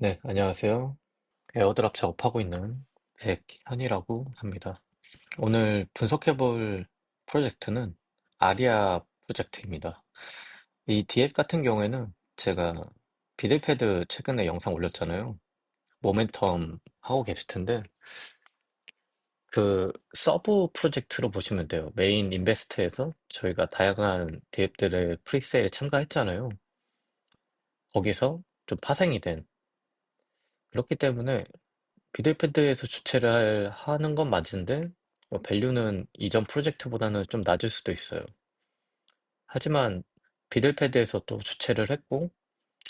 네, 안녕하세요. 에어드랍 작업하고 있는 백현이라고 합니다. 오늘 분석해볼 프로젝트는 아리아 프로젝트입니다. 이 DF 같은 경우에는 제가 비들패드 최근에 영상 올렸잖아요. 모멘텀 하고 계실 텐데 그 서브 프로젝트로 보시면 돼요. 메인 인베스트에서 저희가 다양한 DF들의 프리세일에 참가했잖아요. 거기서 좀 파생이 된 그렇기 때문에 비들패드에서 주최를 하는 건 맞은데 밸류는 이전 프로젝트보다는 좀 낮을 수도 있어요. 하지만 비들패드에서 또 주최를 했고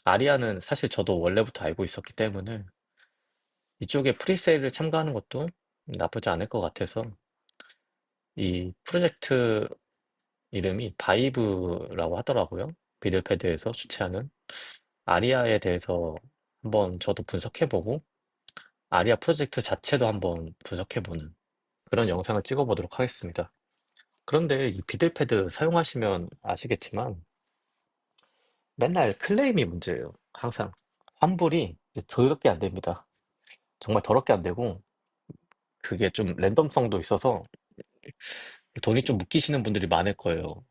아리아는 사실 저도 원래부터 알고 있었기 때문에 이쪽에 프리세일을 참가하는 것도 나쁘지 않을 것 같아서 이 프로젝트 이름이 바이브라고 하더라고요. 비들패드에서 주최하는 아리아에 대해서 한번 저도 분석해보고 아리아 프로젝트 자체도 한번 분석해보는 그런 영상을 찍어보도록 하겠습니다. 그런데 이 비들패드 사용하시면 아시겠지만 맨날 클레임이 문제예요. 항상 환불이 더럽게 안 됩니다. 정말 더럽게 안 되고 그게 좀 랜덤성도 있어서 돈이 좀 묶이시는 분들이 많을 거예요.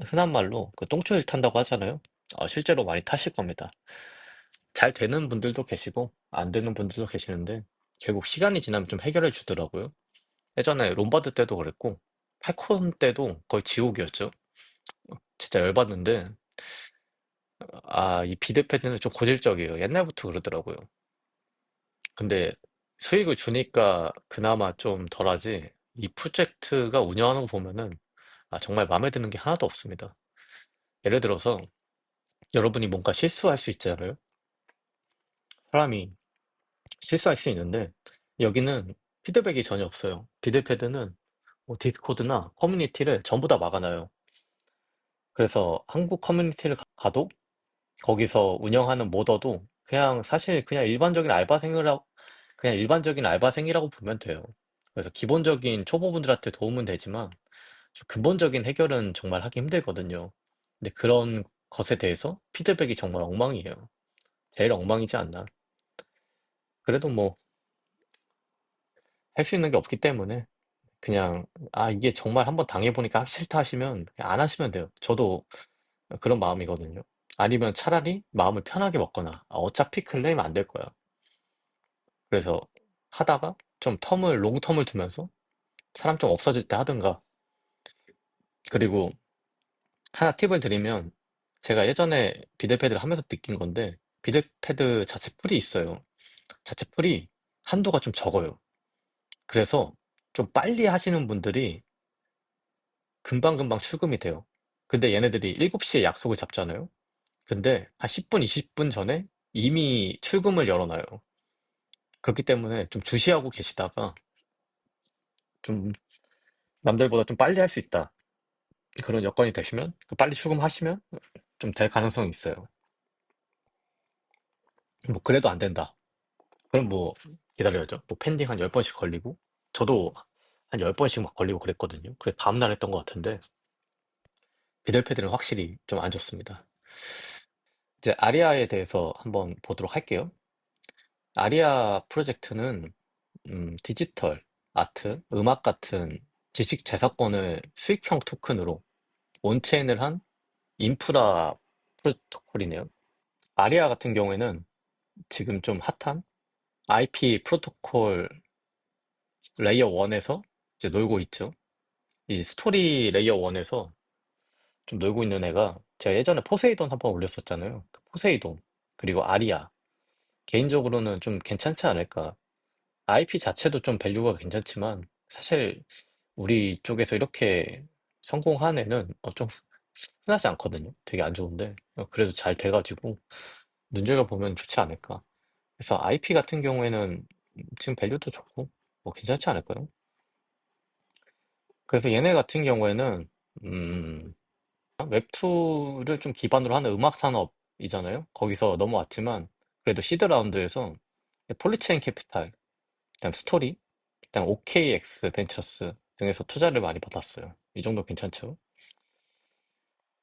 흔한 말로 그 똥줄 탄다고 하잖아요. 실제로 많이 타실 겁니다. 잘 되는 분들도 계시고 안 되는 분들도 계시는데 결국 시간이 지나면 좀 해결해 주더라고요. 예전에 롬바드 때도 그랬고 팔콘 때도 거의 지옥이었죠. 진짜 열받는데 이 비대패드는 좀 고질적이에요. 옛날부터 그러더라고요. 근데 수익을 주니까 그나마 좀 덜하지 이 프로젝트가 운영하는 거 보면은 정말 마음에 드는 게 하나도 없습니다. 예를 들어서 여러분이 뭔가 실수할 수 있잖아요. 사람이 실수할 수 있는데 여기는 피드백이 전혀 없어요. 비대패드는 뭐 디스코드나 커뮤니티를 전부 다 막아놔요. 그래서 한국 커뮤니티를 가도 거기서 운영하는 모더도 그냥 사실 그냥 일반적인 알바생이라고 보면 돼요. 그래서 기본적인 초보분들한테 도움은 되지만 좀 근본적인 해결은 정말 하기 힘들거든요. 근데 그런 것에 대해서 피드백이 정말 엉망이에요. 제일 엉망이지 않나. 그래도 뭐 할 수 있는 게 없기 때문에 그냥 이게 정말 한번 당해보니까 하기 싫다 하시면 그냥 안 하시면 돼요. 저도 그런 마음이거든요. 아니면 차라리 마음을 편하게 먹거나 어차피 클레임 안 될 거야. 그래서 하다가 좀 롱텀을 두면서 사람 좀 없어질 때 하든가. 그리고 하나 팁을 드리면 제가 예전에 비들패드를 하면서 느낀 건데 비들패드 자체 풀이 있어요. 자체 풀이 한도가 좀 적어요. 그래서 좀 빨리 하시는 분들이 금방금방 출금이 돼요. 근데 얘네들이 7시에 약속을 잡잖아요. 근데 한 10분, 20분 전에 이미 출금을 열어놔요. 그렇기 때문에 좀 주시하고 계시다가 좀 남들보다 좀 빨리 할 수 있다. 그런 여건이 되시면 그 빨리 출금하시면 좀 될 가능성이 있어요. 뭐 그래도 안 된다. 그럼 뭐 기다려야죠. 뭐 펜딩 한 10번씩 걸리고 저도 한 10번씩 막 걸리고 그랬거든요. 그래 다음날 했던 것 같은데 비델패드는 확실히 좀 안 좋습니다. 이제 아리아에 대해서 한번 보도록 할게요. 아리아 프로젝트는 디지털, 아트, 음악 같은 지식 재사권을 수익형 토큰으로 온체인을 한 인프라 프로토콜이네요. 아리아 같은 경우에는 지금 좀 핫한 IP 프로토콜 레이어 1에서 이제 놀고 있죠. 이 스토리 레이어 1에서 좀 놀고 있는 애가 제가 예전에 포세이돈 한번 올렸었잖아요. 그 포세이돈 그리고 아리아 개인적으로는 좀 괜찮지 않을까. IP 자체도 좀 밸류가 괜찮지만 사실 우리 쪽에서 이렇게 성공한 애는 좀 흔하지 않거든요. 되게 안 좋은데 그래도 잘 돼가지고 눈여겨 보면 좋지 않을까. 그래서 IP 같은 경우에는 지금 밸류도 좋고 뭐 괜찮지 않을까요? 그래서 얘네 같은 경우에는 음, 웹2를 좀 기반으로 하는 음악 산업이잖아요. 거기서 넘어왔지만 그래도 시드 라운드에서 폴리체인 캐피탈, 그다음 스토리, 그다음 OKX 벤처스 등에서 투자를 많이 받았어요. 이 정도 괜찮죠?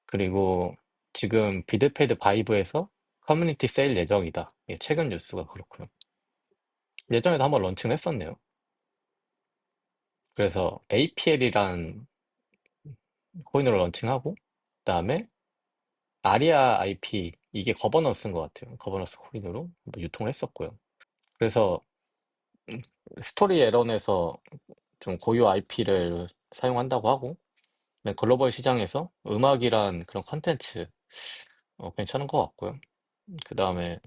그리고 지금 비드패드 바이브에서 커뮤니티 세일 예정이다. 예, 최근 뉴스가 그렇고요. 예전에도 한번 런칭을 했었네요. 그래서 APL이란 코인으로 런칭하고, 그다음에 아리아 IP, 이게 거버넌스인 것 같아요. 거버넌스 코인으로 한번 유통을 했었고요. 그래서 스토리 에런에서 좀 고유 IP를 사용한다고 하고, 그냥 글로벌 시장에서 음악이란 그런 컨텐츠 괜찮은 것 같고요. 그다음에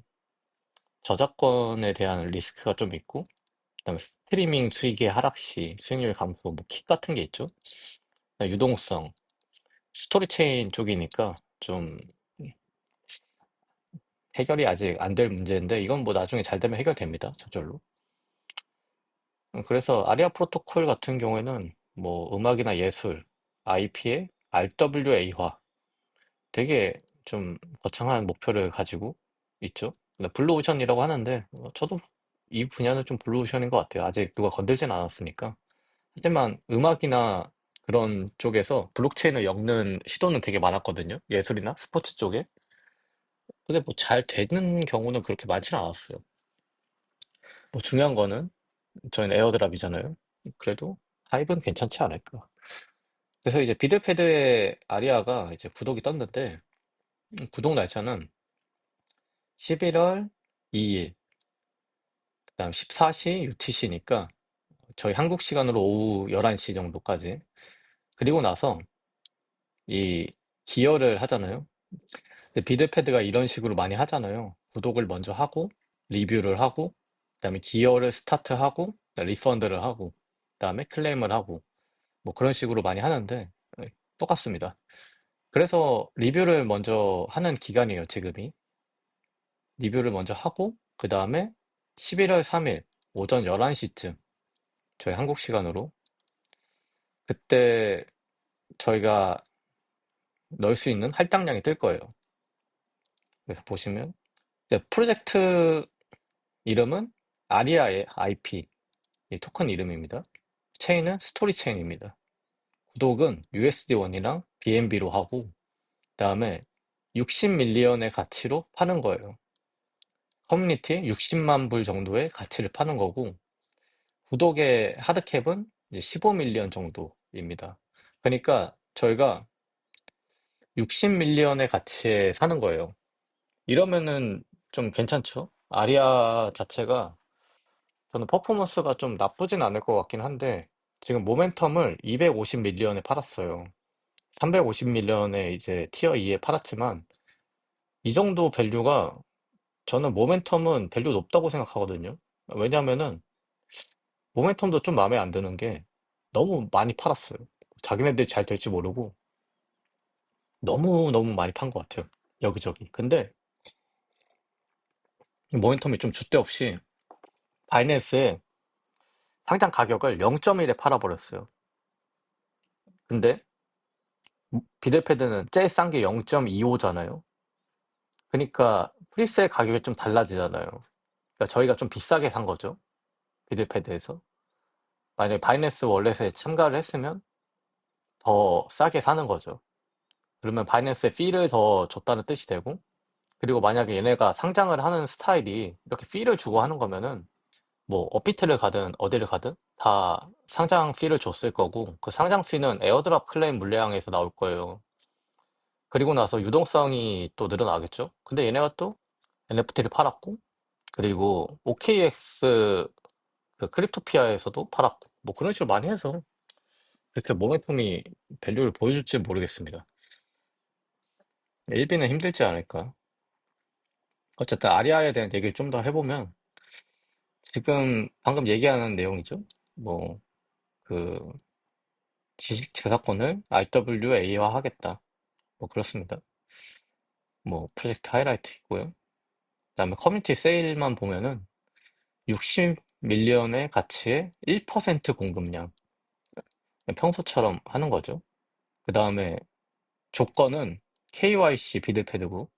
저작권에 대한 리스크가 좀 있고, 그다음에 스트리밍 수익의 하락 시 수익률 감소, 뭐 킥 같은 게 있죠. 유동성, 스토리 체인 쪽이니까 좀 해결이 아직 안 될 문제인데, 이건 뭐 나중에 잘 되면 해결됩니다. 저절로. 그래서 아리아 프로토콜 같은 경우에는 뭐 음악이나 예술, IP의 RWA화, 되게 좀 거창한 목표를 가지고 있죠. 블루오션이라고 하는데, 저도 이 분야는 좀 블루오션인 것 같아요. 아직 누가 건들진 않았으니까. 하지만 음악이나 그런 쪽에서 블록체인을 엮는 시도는 되게 많았거든요. 예술이나 스포츠 쪽에. 근데 뭐 잘 되는 경우는 그렇게 많지는 않았어요. 뭐 중요한 거는 저희는 에어드랍이잖아요. 그래도 하이브는 괜찮지 않을까. 그래서 이제 비들패드의 아리아가 이제 구독이 떴는데, 구독 날짜는 11월 2일, 그다음 14시 UTC니까 저희 한국 시간으로 오후 11시 정도까지. 그리고 나서 이 기여를 하잖아요. 근데 비드패드가 이런 식으로 많이 하잖아요. 구독을 먼저 하고, 리뷰를 하고, 그다음에 기여를 스타트하고, 리펀드를 하고, 그다음에 클레임을 하고, 뭐 그런 식으로 많이 하는데, 똑같습니다. 그래서 리뷰를 먼저 하는 기간이에요, 지금이. 리뷰를 먼저 하고, 그다음에 11월 3일 오전 11시쯤, 저희 한국 시간으로, 그때 저희가 넣을 수 있는 할당량이 뜰 거예요. 그래서 보시면, 이제 프로젝트 이름은 아리아의 IP, 이 토큰 이름입니다. 체인은 스토리 체인입니다. 구독은 USD1이랑 BNB로 하고, 그다음에 60밀리언의 가치로 파는 거예요. 커뮤니티에 60만 불 정도의 가치를 파는 거고, 구독의 하드캡은 이제 15밀리언 정도입니다. 그러니까 저희가 60밀리언의 가치에 사는 거예요. 이러면은 좀 괜찮죠? 아리아 자체가 저는 퍼포먼스가 좀 나쁘진 않을 것 같긴 한데, 지금 모멘텀을 250밀리언에 팔았어요. 350밀리언에 이제 티어 2에 팔았지만, 이 정도 밸류가, 저는 모멘텀은 밸류 높다고 생각하거든요. 왜냐면은 모멘텀도 좀 마음에 안 드는 게 너무 많이 팔았어요. 자기네들이 잘 될지 모르고 너무너무 많이 판 것 같아요. 여기저기. 근데 모멘텀이 좀 줏대 없이 바이낸스에 상장 가격을 0.1에 팔아버렸어요. 근데 비델패드는 제일 싼 게 0.25잖아요. 그러니까 프리세일 가격이 좀 달라지잖아요. 그러니까 저희가 좀 비싸게 산 거죠. 비델패드에서. 만약에 바이낸스 월렛에 참가를 했으면 더 싸게 사는 거죠. 그러면 바이낸스에 피를 더 줬다는 뜻이 되고, 그리고 만약에 얘네가 상장을 하는 스타일이 이렇게 피를 주고 하는 거면은 뭐 업비트를 가든 어디를 가든 다 상장 피를 줬을 거고, 그 상장 피는 에어드랍 클레임 물량에서 나올 거예요. 그리고 나서 유동성이 또 늘어나겠죠. 근데 얘네가 또 NFT를 팔았고, 그리고 OKX 그 크립토피아에서도 팔았고, 뭐 그런 식으로 많이 해서 그렇게 모멘텀이 밸류를 보여줄지 모르겠습니다. 일비는 힘들지 않을까. 어쨌든 아리아에 대한 얘기를 좀 더 해보면, 지금 방금 얘기하는 내용이죠. 뭐 그 지식 재산권을 RWA화 하겠다. 뭐 그렇습니다. 뭐 프로젝트 하이라이트 있고요. 그다음에 커뮤니티 세일만 보면은 60밀리언의 가치의 1% 공급량. 평소처럼 하는 거죠. 그다음에 조건은 KYC 비드패드고,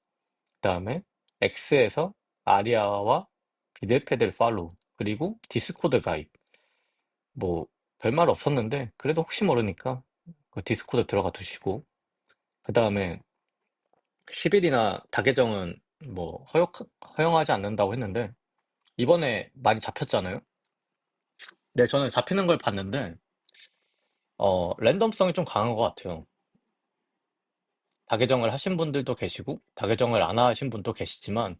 그다음에 X에서 아리아와 비델패드를 팔로우, 그리고 디스코드 가입. 뭐 별말 없었는데 그래도 혹시 모르니까 그 디스코드 들어가 두시고, 그다음에 10일이나 다 개정은 뭐 허용하지 않는다고 했는데 이번에 많이 잡혔잖아요. 네, 저는 잡히는 걸 봤는데 랜덤성이 좀 강한 것 같아요. 다계정을 하신 분들도 계시고 다계정을 안 하신 분도 계시지만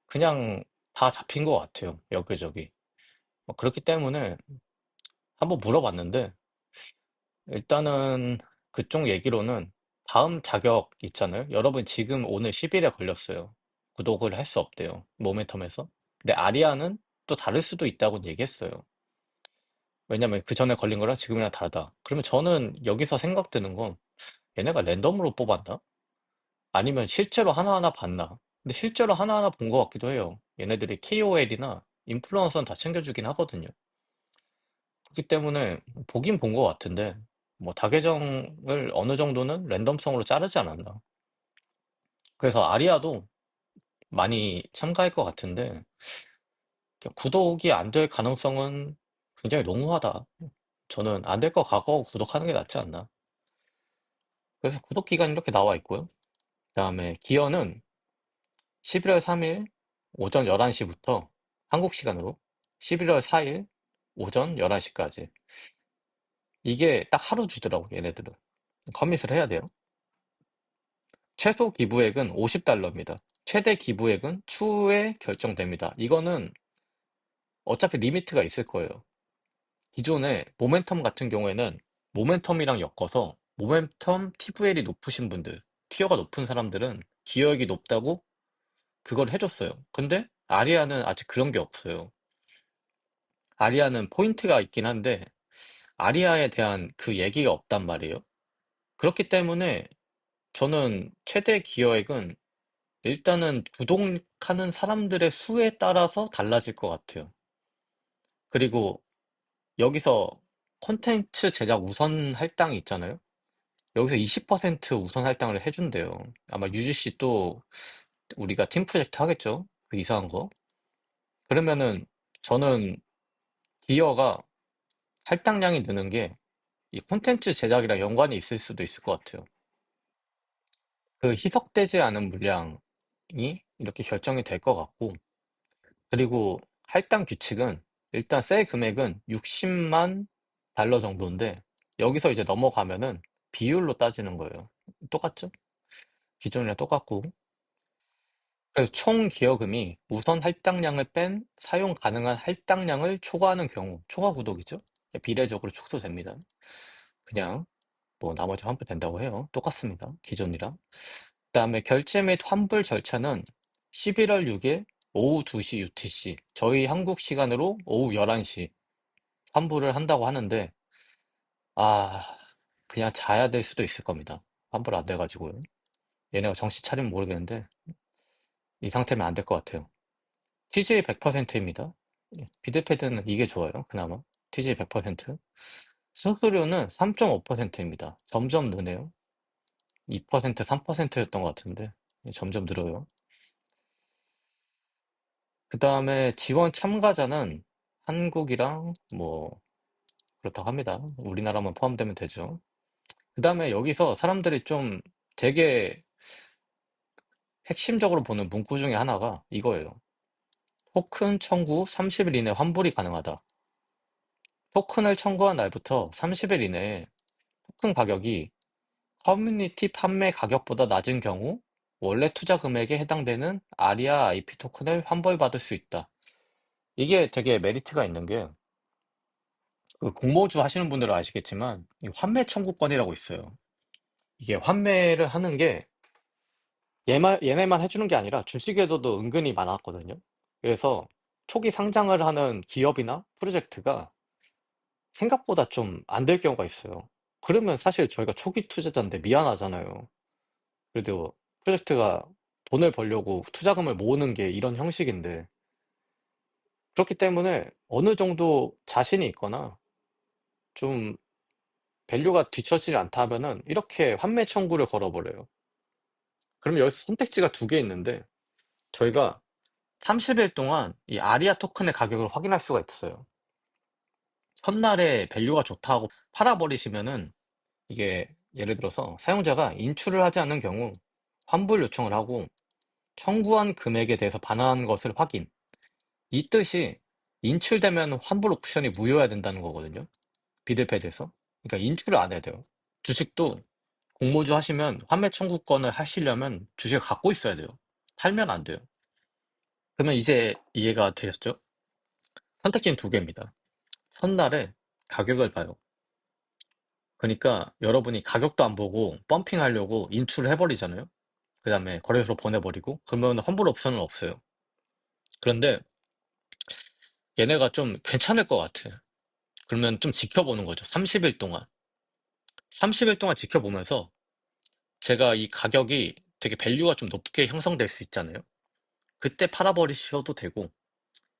그냥 다 잡힌 것 같아요. 여기저기. 그렇기 때문에 한번 물어봤는데 일단은 그쪽 얘기로는 다음 자격 있잖아요. 여러분 지금 오늘 10일에 걸렸어요. 구독을 할 수 없대요. 모멘텀에서. 근데 아리아는 또 다를 수도 있다고 얘기했어요. 왜냐면 그 전에 걸린 거랑 지금이랑 다르다. 그러면 저는 여기서 생각드는 건 얘네가 랜덤으로 뽑았나? 아니면 실제로 하나하나 봤나? 근데 실제로 하나하나 본 것 같기도 해요. 얘네들이 KOL이나 인플루언서는 다 챙겨주긴 하거든요. 그렇기 때문에 보긴 본 것 같은데 뭐 다계정을 어느 정도는 랜덤성으로 자르지 않았나. 그래서 아리아도 많이 참가할 것 같은데 구독이 안 될 가능성은 굉장히 농후하다. 저는 안 될 거 각오하고 구독하는 게 낫지 않나. 그래서 구독 기간이 이렇게 나와 있고요. 그다음에 기어는 11월 3일 오전 11시부터 한국 시간으로 11월 4일 오전 11시까지. 이게 딱 하루 주더라고, 얘네들은. 커밋을 해야 돼요. 최소 기부액은 $50입니다. 최대 기부액은 추후에 결정됩니다. 이거는 어차피 리미트가 있을 거예요. 기존에 모멘텀 같은 경우에는 모멘텀이랑 엮어서 모멘텀 TVL이 높으신 분들, 티어가 높은 사람들은 기여액이 높다고 그걸 해줬어요. 근데 아리아는 아직 그런 게 없어요. 아리아는 포인트가 있긴 한데 아리아에 대한 그 얘기가 없단 말이에요. 그렇기 때문에 저는 최대 기여액은 일단은 구독하는 사람들의 수에 따라서 달라질 것 같아요. 그리고 여기서 콘텐츠 제작 우선 할당이 있잖아요. 여기서 20% 우선 할당을 해준대요. 아마 UGC 또 우리가 팀 프로젝트 하겠죠? 그 이상한 거. 그러면은 저는 기여가 할당량이 느는 게 이 콘텐츠 제작이랑 연관이 있을 수도 있을 것 같아요. 그 희석되지 않은 물량이 이렇게 결정이 될 것 같고, 그리고 할당 규칙은 일단 셀 금액은 60만 달러 정도인데, 여기서 이제 넘어가면은 비율로 따지는 거예요. 똑같죠? 기존이랑 똑같고. 그래서 총 기여금이 우선 할당량을 뺀 사용 가능한 할당량을 초과하는 경우, 초과 구독이죠? 비례적으로 축소됩니다. 그냥 뭐 나머지 환불된다고 해요. 똑같습니다. 기존이랑. 그다음에 결제 및 환불 절차는 11월 6일 오후 2시 UTC, 저희 한국 시간으로 오후 11시 환불을 한다고 하는데, 아, 그냥 자야 될 수도 있을 겁니다. 환불 안 돼가지고요. 얘네가 정신 차리면 모르겠는데, 이 상태면 안 될 것 같아요. TG 100%입니다. 비드패드는 이게 좋아요. 그나마. TG 100%. 수수료는 3.5%입니다. 점점 느네요. 2%, 3%였던 것 같은데 점점 늘어요. 그 다음에 지원 참가자는 한국이랑 뭐 그렇다고 합니다. 우리나라만 포함되면 되죠. 그 다음에 여기서 사람들이 좀 되게 핵심적으로 보는 문구 중에 하나가 이거예요. 토큰 청구 30일 이내 환불이 가능하다. 토큰을 청구한 날부터 30일 이내에 토큰 가격이 커뮤니티 판매 가격보다 낮은 경우 원래 투자 금액에 해당되는 아리아 IP 토큰을 환불받을 수 있다. 이게 되게 메리트가 있는 게, 그 공모주 하시는 분들은 아시겠지만 이 환매 청구권이라고 있어요. 이게 환매를 하는 게 얘네만 해주는 게 아니라 주식에도 은근히 많았거든요. 그래서 초기 상장을 하는 기업이나 프로젝트가 생각보다 좀 안 될 경우가 있어요. 그러면 사실 저희가 초기 투자자인데 미안하잖아요. 그래도 프로젝트가 돈을 벌려고 투자금을 모으는 게 이런 형식인데, 그렇기 때문에 어느 정도 자신이 있거나 좀 밸류가 뒤처지지 않다 하면은 이렇게 환매 청구를 걸어버려요. 그러면 여기서 선택지가 두 개 있는데 저희가 30일 동안 이 아리아 토큰의 가격을 확인할 수가 있어요. 첫날에 밸류가 좋다고 팔아버리시면은 이게 예를 들어서 사용자가 인출을 하지 않는 경우 환불 요청을 하고 청구한 금액에 대해서 반환한 것을 확인. 이 뜻이 인출되면 환불 옵션이 무효해야 된다는 거거든요. 비드패드에서. 그러니까 인출을 안 해야 돼요. 주식도 공모주 하시면 환매 청구권을 하시려면 주식을 갖고 있어야 돼요. 팔면 안 돼요. 그러면 이제 이해가 되셨죠? 선택지는 두 개입니다. 첫날에 가격을 봐요. 그러니까 여러분이 가격도 안 보고 펌핑하려고 인출을 해버리잖아요. 그 다음에 거래소로 보내버리고 그러면 환불 옵션은 없어요. 그런데 얘네가 좀 괜찮을 것 같아. 그러면 좀 지켜보는 거죠. 30일 동안. 30일 동안 지켜보면서 제가 이 가격이 되게 밸류가 좀 높게 형성될 수 있잖아요. 그때 팔아버리셔도 되고,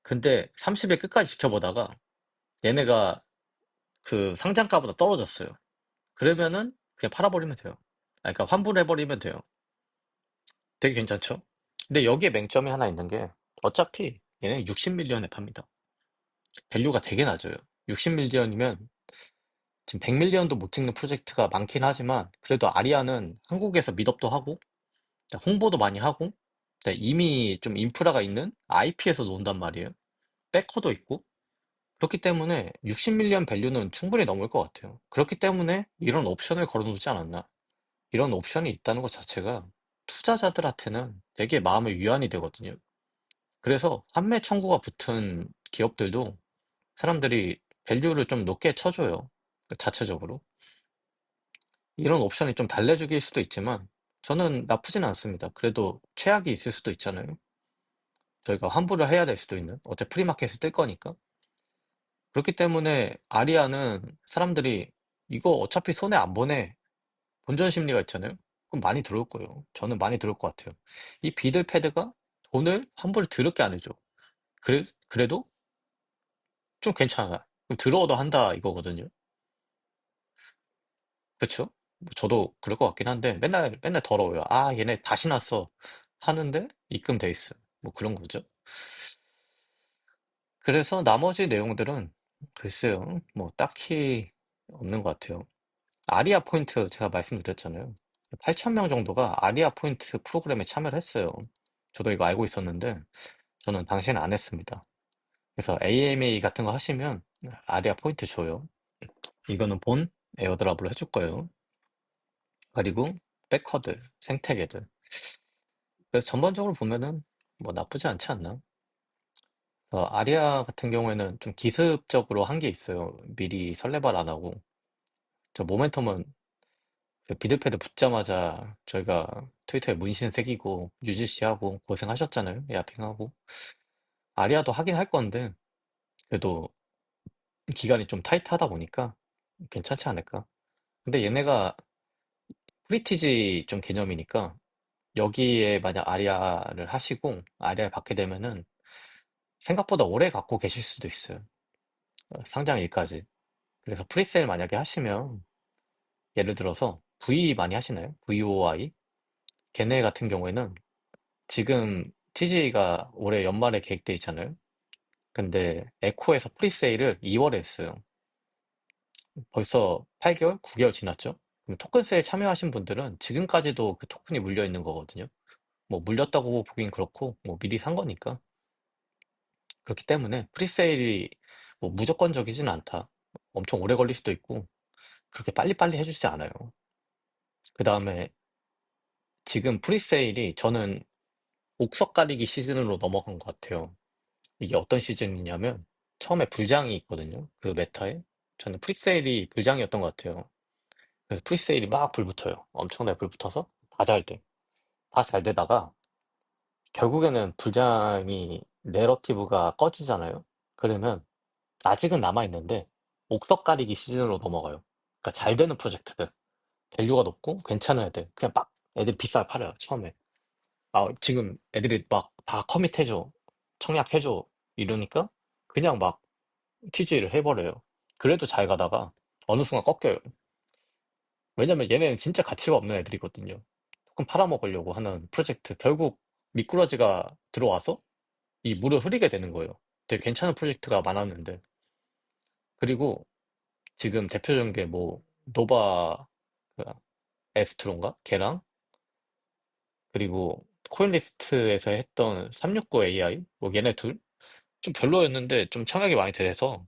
근데 30일 끝까지 지켜보다가 얘네가 그 상장가보다 떨어졌어요. 그러면은 그냥 팔아버리면 돼요. 그러니까 환불해버리면 돼요. 되게 괜찮죠? 근데 여기에 맹점이 하나 있는 게 어차피 얘네 60밀리언에 팝니다. 밸류가 되게 낮아요. 60밀리언이면 지금 100밀리언도 못 찍는 프로젝트가 많긴 하지만 그래도 아리아는 한국에서 미덥도 하고 홍보도 많이 하고 이미 좀 인프라가 있는 IP에서 논단 말이에요. 백커도 있고 그렇기 때문에 60밀리언 밸류는 충분히 넘을 것 같아요. 그렇기 때문에 이런 옵션을 걸어놓지 않았나. 이런 옵션이 있다는 것 자체가 투자자들한테는 되게 마음의 위안이 되거든요. 그래서 판매 청구가 붙은 기업들도 사람들이 밸류를 좀 높게 쳐줘요. 자체적으로. 이런 옵션이 좀 달래주기일 수도 있지만 저는 나쁘진 않습니다. 그래도 최악이 있을 수도 있잖아요. 저희가 환불을 해야 될 수도 있는 어차피 프리마켓에 뜰 거니까. 그렇기 때문에 아리아는 사람들이 이거 어차피 손해 안 보내 본전 심리가 있잖아요. 그럼 많이 들어올 거예요. 저는 많이 들어올 것 같아요. 이 비들패드가 돈을 환불을 더럽게 안 해줘. 그래도 좀 괜찮아. 그럼 들어오도 한다 이거거든요. 그쵸? 뭐 저도 그럴 것 같긴 한데 맨날 맨날 더러워요. 아 얘네 다시 났어 하는데 입금돼 있어. 뭐 그런 거죠. 그래서 나머지 내용들은 글쎄요. 뭐 딱히 없는 것 같아요. 아리아 포인트 제가 말씀드렸잖아요. 8천 명 정도가 아리아 포인트 프로그램에 참여를 했어요. 저도 이거 알고 있었는데 저는 당시에는 안 했습니다. 그래서 AMA 같은 거 하시면 아리아 포인트 줘요. 이거는 본 에어드랍으로 해줄 거예요. 그리고 백허들, 생태계들. 그래서 전반적으로 보면은 뭐 나쁘지 않지 않나? 아리아 같은 경우에는 좀 기습적으로 한 게 있어요. 미리 설레발 안 하고. 저 모멘텀은 그 비드패드 붙자마자 저희가 트위터에 문신 새기고 UGC 하고 고생하셨잖아요. 에어핑하고. 아리아도 하긴 할 건데 그래도 기간이 좀 타이트하다 보니까 괜찮지 않을까? 근데 얘네가 프리티지 좀 개념이니까 여기에 만약 아리아를 하시고 아리아를 받게 되면은 생각보다 오래 갖고 계실 수도 있어요. 상장일까지. 그래서 프리세일 만약에 하시면 예를 들어서 V 많이 하시나요? VOI? 걔네 같은 경우에는 지금 TG가 올해 연말에 계획돼 있잖아요. 근데 에코에서 프리세일을 2월에 했어요. 벌써 8개월? 9개월 지났죠? 그럼 토큰 세일 참여하신 분들은 지금까지도 그 토큰이 물려 있는 거거든요. 뭐 물렸다고 보긴 그렇고 뭐 미리 산 거니까. 그렇기 때문에 프리세일이 뭐 무조건적이진 않다. 엄청 오래 걸릴 수도 있고 그렇게 빨리빨리 해주지 않아요. 그 다음에 지금 프리세일이 저는 옥석 가리기 시즌으로 넘어간 것 같아요. 이게 어떤 시즌이냐면 처음에 불장이 있거든요. 그 메타에. 저는 프리세일이 불장이었던 것 같아요. 그래서 프리세일이 막 불붙어요. 엄청나게 불붙어서 다 잘 돼. 다 잘 되다가 결국에는 불장이 내러티브가 꺼지잖아요. 그러면 아직은 남아있는데 옥석 가리기 시즌으로 넘어가요. 그러니까 잘 되는 프로젝트들. 밸류가 높고 괜찮은 애들. 그냥 막 애들 비싸게 팔아요. 처음에. 아, 지금 애들이 막 다 커밋해줘. 청약해줘. 이러니까 그냥 막 TG를 해버려요. 그래도 잘 가다가 어느 순간 꺾여요. 왜냐면 얘네는 진짜 가치가 없는 애들이거든요. 조금 팔아먹으려고 하는 프로젝트. 결국 미꾸라지가 들어와서 이 물을 흐리게 되는 거예요. 되게 괜찮은 프로젝트가 많았는데. 그리고 지금 대표적인 게 뭐, 노바 그 에스트론가? 걔랑 그리고 코인리스트에서 했던 369 AI 뭐 얘네 둘 좀 별로였는데 좀 청약이 많이 돼서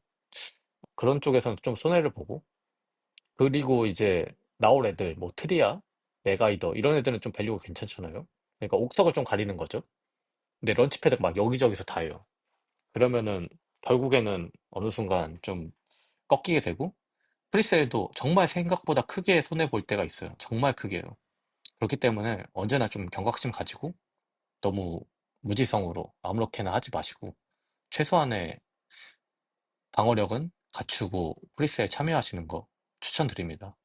그런 쪽에서는 좀 손해를 보고, 그리고 이제 나올 애들 뭐 트리아, 메가이더 이런 애들은 좀 밸류가 괜찮잖아요. 그러니까 옥석을 좀 가리는 거죠. 근데 런치패드가 막 여기저기서 다 해요. 그러면은 결국에는 어느 순간 좀 꺾이게 되고, 프리세일도 정말 생각보다 크게 손해 볼 때가 있어요. 정말 크게요. 그렇기 때문에 언제나 좀 경각심 가지고 너무 무지성으로 아무렇게나 하지 마시고 최소한의 방어력은 갖추고 프리세일 참여하시는 거 추천드립니다.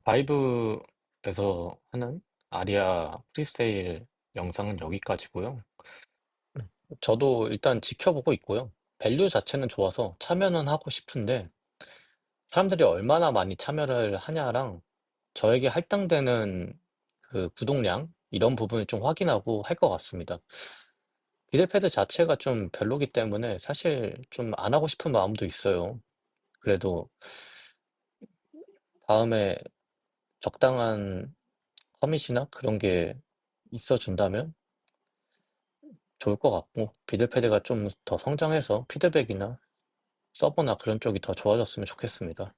바이브에서 하는 아리아 프리세일 영상은 여기까지고요. 저도 일단 지켜보고 있고요. 밸류 자체는 좋아서 참여는 하고 싶은데 사람들이 얼마나 많이 참여를 하냐랑 저에게 할당되는 그 구독량 이런 부분을 좀 확인하고 할 것 같습니다. 비델패드 자체가 좀 별로기 때문에 사실 좀 안 하고 싶은 마음도 있어요. 그래도 다음에 적당한 커밋이나 그런 게 있어 준다면 좋을 것 같고, 비델패드가 좀 더 성장해서 피드백이나 서버나 그런 쪽이 더 좋아졌으면 좋겠습니다.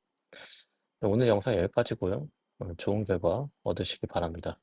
오늘 영상 여기까지고요. 좋은 결과 얻으시기 바랍니다.